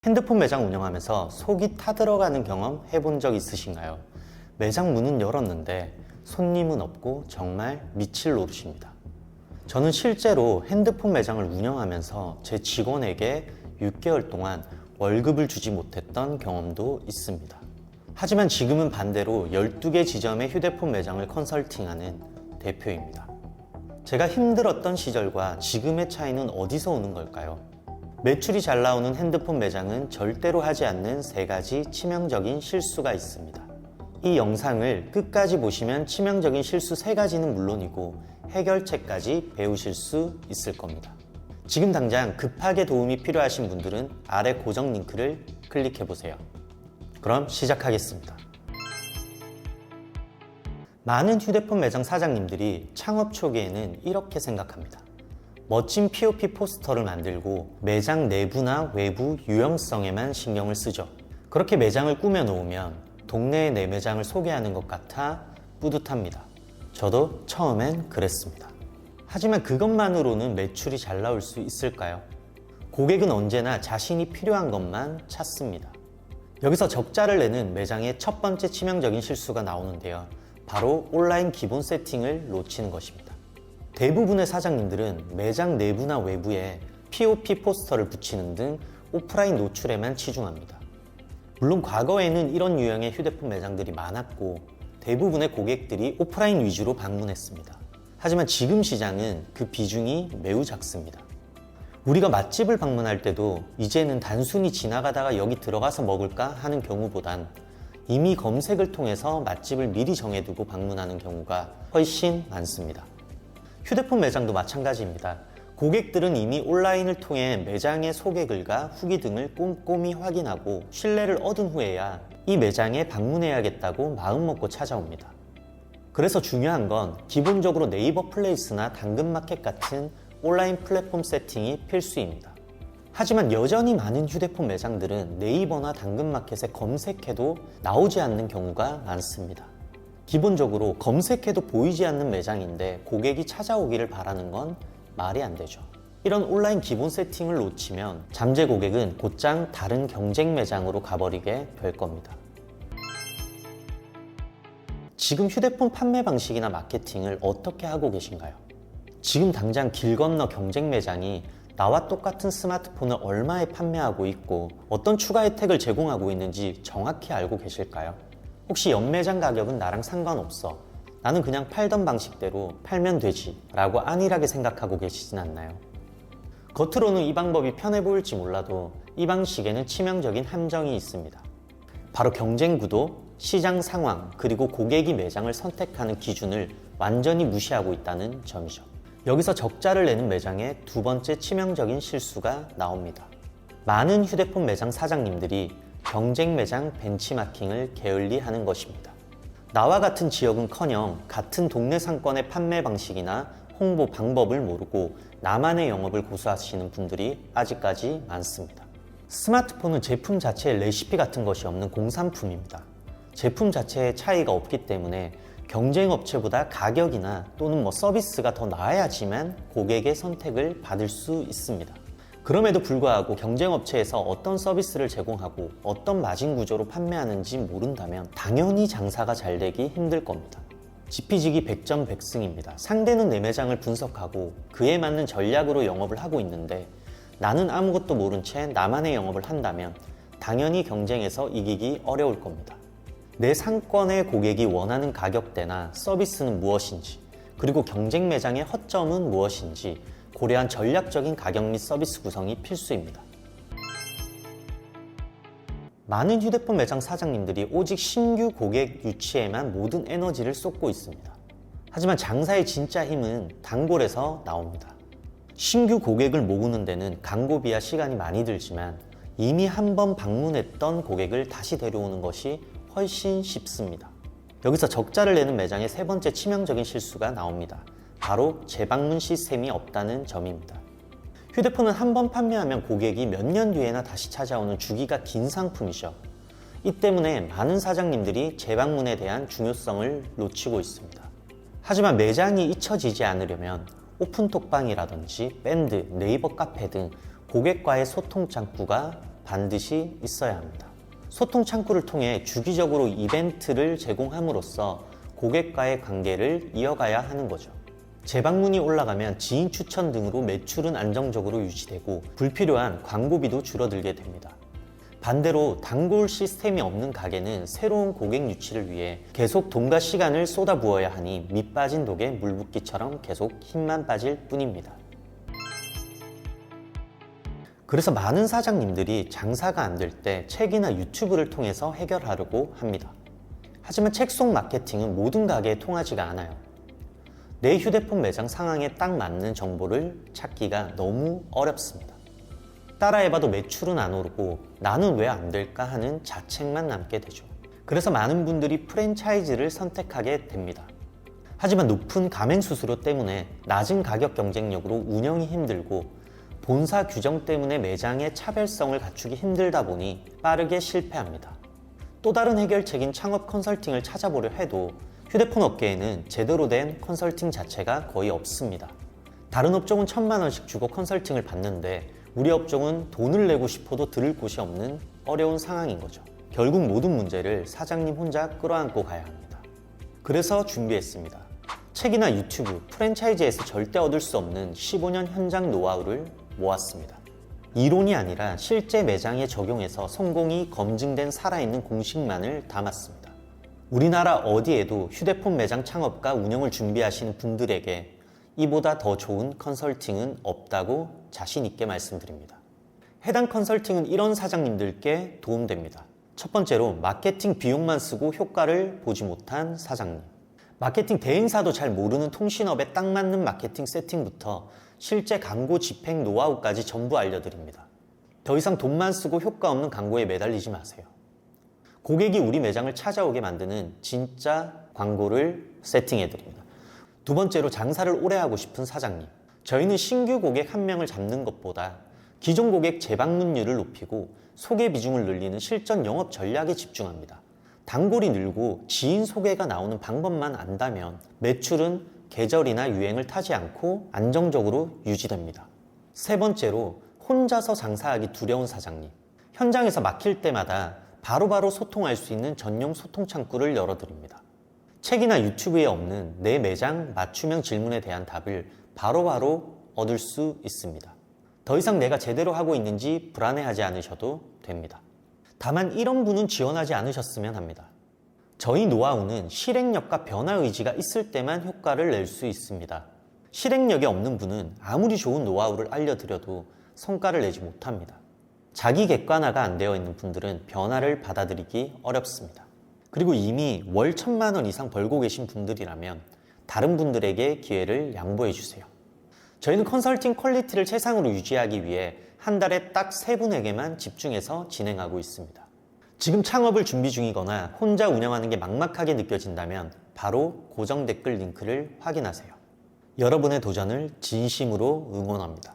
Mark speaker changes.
Speaker 1: 핸드폰 매장 운영하면서 속이 타들어가는 경험 해본 적 있으신가요? 매장 문은 열었는데 손님은 없고 정말 미칠 노릇입니다. 저는 실제로 핸드폰 매장을 운영하면서 제 직원에게 6개월 동안 월급을 주지 못했던 경험도 있습니다. 하지만 지금은 반대로 12개 지점의 휴대폰 매장을 컨설팅하는 대표입니다. 제가 힘들었던 시절과 지금의 차이는 어디서 오는 걸까요? 매출이 잘 나오는 핸드폰 매장은 절대로 하지 않는 3가지 치명적인 실수가 있습니다. 이 영상을 끝까지 보시면 치명적인 실수 3가지는 물론이고 해결책까지 배우실 수 있을 겁니다. 지금 당장 급하게 도움이 필요하신 분들은 아래 고정 링크를 클릭해 보세요. 그럼 시작하겠습니다. 많은 휴대폰 매장 사장님들이 창업 초기에는 이렇게 생각합니다. 멋진 POP 포스터를 만들고 매장 내부나 외부 유형성에만 신경을 쓰죠. 그렇게 매장을 꾸며 놓으면 동네의 내 매장을 소개하는 것 같아 뿌듯합니다. 저도 처음엔 그랬습니다. 하지만 그것만으로는 매출이 잘 나올 수 있을까요? 고객은 언제나 자신이 필요한 것만 찾습니다. 여기서 적자를 내는 매장의 첫 번째 치명적인 실수가 나오는데요. 바로 온라인 기본 세팅을 놓치는 것입니다. 대부분의 사장님들은 매장 내부나 외부에 POP 포스터를 붙이는 등 오프라인 노출에만 치중합니다. 물론 과거에는 이런 유형의 휴대폰 매장들이 많았고 대부분의 고객들이 오프라인 위주로 방문했습니다. 하지만 지금 시장은 그 비중이 매우 작습니다. 우리가 맛집을 방문할 때도 이제는 단순히 지나가다가 여기 들어가서 먹을까 하는 경우보단 이미 검색을 통해서 맛집을 미리 정해두고 방문하는 경우가 훨씬 많습니다. 휴대폰 매장도 마찬가지입니다. 고객들은 이미 온라인을 통해 매장의 소개글과 후기 등을 꼼꼼히 확인하고 신뢰를 얻은 후에야 이 매장에 방문해야겠다고 마음먹고 찾아옵니다. 그래서 중요한 건 기본적으로 네이버 플레이스나 당근마켓 같은 온라인 플랫폼 세팅이 필수입니다. 하지만 여전히 많은 휴대폰 매장들은 네이버나 당근마켓에 검색해도 나오지 않는 경우가 많습니다. 기본적으로 검색해도 보이지 않는 매장인데 고객이 찾아오기를 바라는 건 말이 안 되죠. 이런 온라인 기본 세팅을 놓치면 잠재 고객은 곧장 다른 경쟁 매장으로 가버리게 될 겁니다. 지금 휴대폰 판매 방식이나 마케팅을 어떻게 하고 계신가요? 지금 당장 길 건너 경쟁 매장이 나와 똑같은 스마트폰을 얼마에 판매하고 있고 어떤 추가 혜택을 제공하고 있는지 정확히 알고 계실까요? 혹시 연매장 가격은 나랑 상관없어. 나는 그냥 팔던 방식대로 팔면 되지 라고 안일하게 생각하고 계시진 않나요? 겉으로는 이 방법이 편해 보일지 몰라도 이 방식에는 치명적인 함정이 있습니다. 바로 경쟁 구도, 시장 상황, 그리고 고객이 매장을 선택하는 기준을 완전히 무시하고 있다는 점이죠. 여기서 적자를 내는 매장의 두 번째 치명적인 실수가 나옵니다. 많은 휴대폰 매장 사장님들이 경쟁 매장 벤치마킹을 게을리하는 것입니다. 나와 같은 지역은커녕 같은 동네 상권의 판매 방식이나 홍보 방법을 모르고 나만의 영업을 고수하시는 분들이 아직까지 많습니다. 스마트폰은 제품 자체에 레시피 같은 것이 없는 공산품입니다. 제품 자체에 차이가 없기 때문에 경쟁 업체보다 가격이나 또는 서비스가 더 나아야지만 고객의 선택을 받을 수 있습니다. 그럼에도 불구하고 경쟁 업체에서 어떤 서비스를 제공하고 어떤 마진 구조로 판매하는지 모른다면 당연히 장사가 잘 되기 힘들 겁니다. 지피지기 100점 100승입니다. 상대는 내 매장을 분석하고 그에 맞는 전략으로 영업을 하고 있는데 나는 아무것도 모른 채 나만의 영업을 한다면 당연히 경쟁에서 이기기 어려울 겁니다. 내 상권의 고객이 원하는 가격대나 서비스는 무엇인지, 그리고 경쟁 매장의 허점은 무엇인지 고려한 전략적인 가격 및 서비스 구성이 필수입니다. 많은 휴대폰 매장 사장님들이 오직 신규 고객 유치에만 모든 에너지를 쏟고 있습니다. 하지만 장사의 진짜 힘은 단골에서 나옵니다. 신규 고객을 모으는 데는 광고비와 시간이 많이 들지만 이미 한번 방문했던 고객을 다시 데려오는 것이 훨씬 쉽습니다. 여기서 적자를 내는 매장의 세 번째 치명적인 실수가 나옵니다. 바로 재방문 시스템이 없다는 점입니다. 휴대폰은 한번 판매하면 고객이 몇 년 뒤에나 다시 찾아오는 주기가 긴 상품이죠. 이 때문에 많은 사장님들이 재방문에 대한 중요성을 놓치고 있습니다. 하지만 매장이 잊혀지지 않으려면 오픈톡방이라든지 밴드, 네이버 카페 등 고객과의 소통 창구가 반드시 있어야 합니다. 소통 창구를 통해 주기적으로 이벤트를 제공함으로써 고객과의 관계를 이어가야 하는 거죠. 재방문이 올라가면 지인 추천 등으로 매출은 안정적으로 유지되고 불필요한 광고비도 줄어들게 됩니다. 반대로 단골 시스템이 없는 가게는 새로운 고객 유치를 위해 계속 돈과 시간을 쏟아부어야 하니 밑 빠진 독에 물 붓기처럼 계속 힘만 빠질 뿐입니다. 그래서 많은 사장님들이 장사가 안 될 때 책이나 유튜브를 통해서 해결하려고 합니다. 하지만 책 속 마케팅은 모든 가게에 통하지가 않아요. 내 휴대폰 매장 상황에 딱 맞는 정보를 찾기가 너무 어렵습니다. 따라해봐도 매출은 안 오르고 나는 왜 안 될까 하는 자책만 남게 되죠. 그래서 많은 분들이 프랜차이즈를 선택하게 됩니다. 하지만 높은 가맹 수수료 때문에 낮은 가격 경쟁력으로 운영이 힘들고 본사 규정 때문에 매장의 차별성을 갖추기 힘들다 보니 빠르게 실패합니다. 또 다른 해결책인 창업 컨설팅을 찾아보려 해도 휴대폰 업계에는 제대로 된 컨설팅 자체가 거의 없습니다. 다른 업종은 1,000만 원씩 주고 컨설팅을 받는데 우리 업종은 돈을 내고 싶어도 들을 곳이 없는 어려운 상황인 거죠. 결국 모든 문제를 사장님 혼자 끌어안고 가야 합니다. 그래서 준비했습니다. 책이나 유튜브, 프랜차이즈에서 절대 얻을 수 없는 15년 현장 노하우를 모았습니다. 이론이 아니라 실제 매장에 적용해서 성공이 검증된 살아있는 공식만을 담았습니다. 우리나라 어디에도 휴대폰 매장 창업과 운영을 준비하시는 분들에게 이보다 더 좋은 컨설팅은 없다고 자신 있게 말씀드립니다. 해당 컨설팅은 이런 사장님들께 도움됩니다. 첫 번째로 마케팅 비용만 쓰고 효과를 보지 못한 사장님. 마케팅 대행사도 잘 모르는 통신업에 딱 맞는 마케팅 세팅부터 실제 광고 집행 노하우까지 전부 알려드립니다. 더 이상 돈만 쓰고 효과 없는 광고에 매달리지 마세요. 고객이 우리 매장을 찾아오게 만드는 진짜 광고를 세팅해드립니다. 두 번째로 장사를 오래 하고 싶은 사장님. 저희는 신규 고객 한 명을 잡는 것보다 기존 고객 재방문율을 높이고 소개 비중을 늘리는 실전 영업 전략에 집중합니다. 단골이 늘고 지인 소개가 나오는 방법만 안다면 매출은 계절이나 유행을 타지 않고 안정적으로 유지됩니다. 세 번째로 혼자서 장사하기 두려운 사장님. 현장에서 막힐 때마다 바로바로 소통할 수 있는 전용 소통 창구를 열어드립니다. 책이나 유튜브에 없는 내 매장 맞춤형 질문에 대한 답을 바로바로 얻을 수 있습니다. 더 이상 내가 제대로 하고 있는지 불안해하지 않으셔도 됩니다. 다만 이런 분은 지원하지 않으셨으면 합니다. 저희 노하우는 실행력과 변화 의지가 있을 때만 효과를 낼 수 있습니다. 실행력이 없는 분은 아무리 좋은 노하우를 알려드려도 성과를 내지 못합니다. 자기 객관화가 안 되어 있는 분들은 변화를 받아들이기 어렵습니다. 그리고 이미 월 1,000만 원 이상 벌고 계신 분들이라면 다른 분들에게 기회를 양보해 주세요. 저희는 컨설팅 퀄리티를 최상으로 유지하기 위해 한 달에 딱 3분에게만 집중해서 진행하고 있습니다. 지금 창업을 준비 중이거나 혼자 운영하는 게 막막하게 느껴진다면 바로 고정 댓글 링크를 확인하세요. 여러분의 도전을 진심으로 응원합니다.